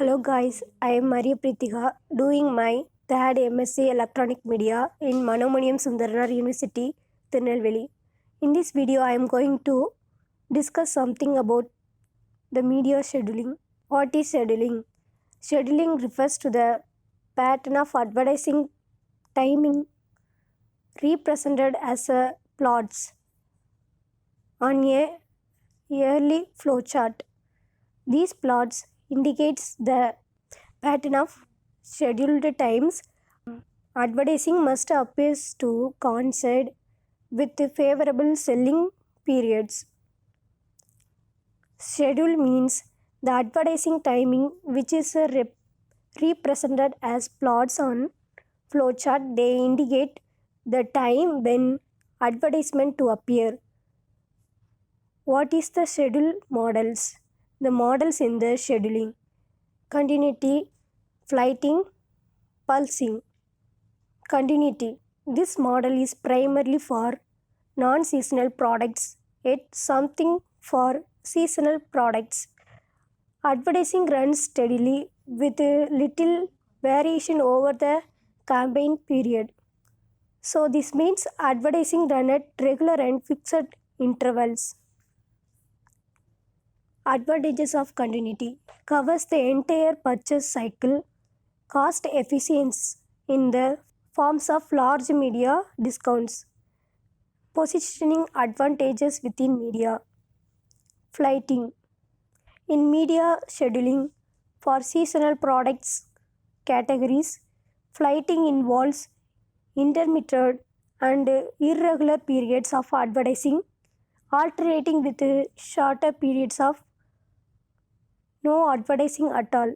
Hello guys, I am Maria Prithika doing my third MSc Electronic Media in Manomaniyam Sundaranar University, Tirunelveli. In this video, I am going to discuss something about the media scheduling. What is scheduling? Scheduling refers to the pattern of advertising timing represented as a plots on a yearly flowchart. These plots indicates the pattern of scheduled times. Advertising must appear to coincide with favorable selling periods. Schedule means the advertising timing which is represented as plots on flowchart. They indicate the time when advertisement to appear. What is the schedule models? The models in the scheduling: continuity, flighting, pulsing. Continuity. This model is primarily for non-seasonal products, yet something for seasonal products. Advertising runs steadily with little variation over the campaign period. So this means advertising run at regular and fixed intervals. Advantages of continuity covers the entire purchase cycle, cost efficiency in the forms of large media discounts, positioning advantages within media, flighting. In media scheduling for seasonal products categories, flighting involves intermittent and irregular periods of advertising, alternating with shorter periods of no advertising at all.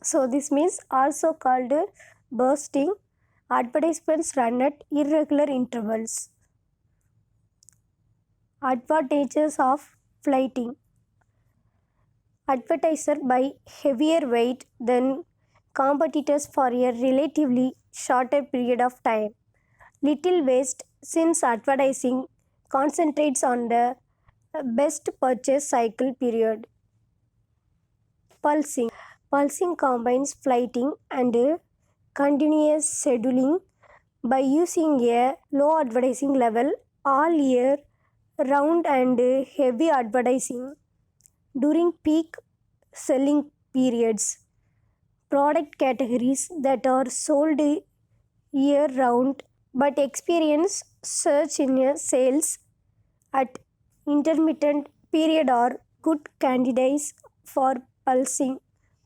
So this means also called bursting. Advertisements run at irregular intervals. Advantages of flighting. Advertiser buy heavier weight than competitors for a relatively shorter period of time. Little waste since advertising concentrates on the best purchase cycle period. Pulsing. Pulsing combines flighting and continuous scheduling by using a low advertising level all year round and heavy advertising during peak selling periods. Product categories that are sold year round but experience surge in sales at intermittent period are good candidates for pulsing.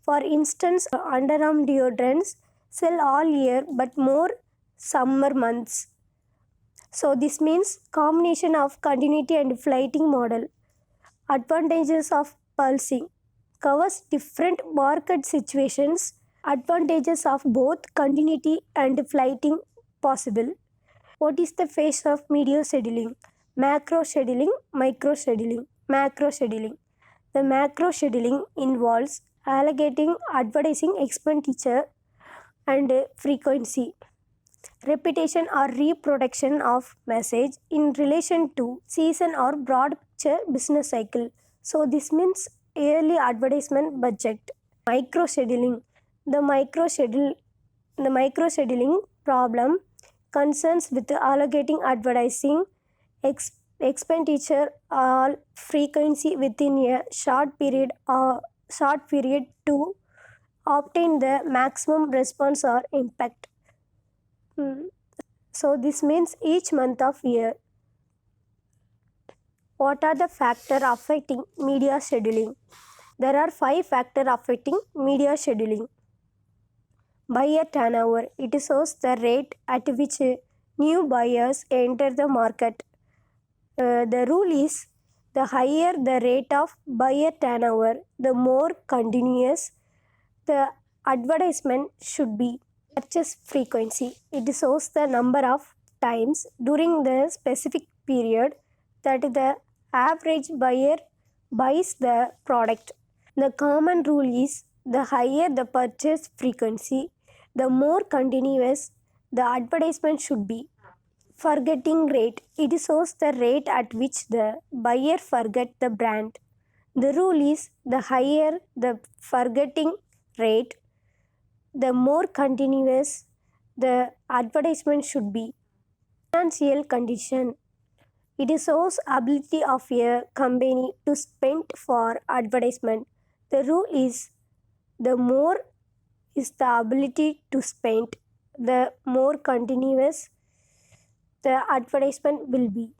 For instance, underarm deodorants sell all year but more summer months. So this means combination of continuity and flighting model. Advantages of pulsing covers different market situations. Advantages of both continuity and flighting possible. What is the phase of media scheduling? Macro scheduling, micro scheduling. Macro scheduling. The macro scheduling involves allocating advertising expenditure and frequency, repetition or reproduction of message in relation to season or broad picture business cycle. So this means yearly advertisement budget. Micro scheduling. The micro scheduling problem concerns with allocating advertising expenditure or frequency within a short period to obtain the maximum response or impact. So this means each month of year. What are the factors affecting media scheduling? There are 5 factors affecting media scheduling. Buyer turnover. It shows the rate at which new buyers enter the market. The rule is the higher the rate of buyer turnover, the more continuous the advertisement should be. Purchase frequency. It shows the number of times during the specific period that the average buyer buys the product. The common rule is the higher the purchase frequency, the more continuous the advertisement should be. Forgetting rate. It shows the rate at which the buyer forget the brand. The rule is the higher the forgetting rate, the more continuous the advertisement should be. Financial condition. It shows ability of a company to spend for advertisement. The rule is the more is the ability to spend, the more continuous the advertisement will be.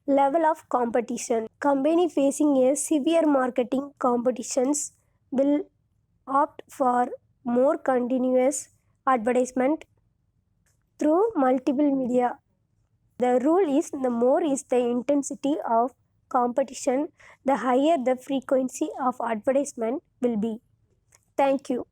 Level of competition. Company facing a severe marketing competitions will opt for more continuous advertisement through multiple media. The rule is the more is the intensity of competition, the higher the frequency of advertisement will be. Thank you.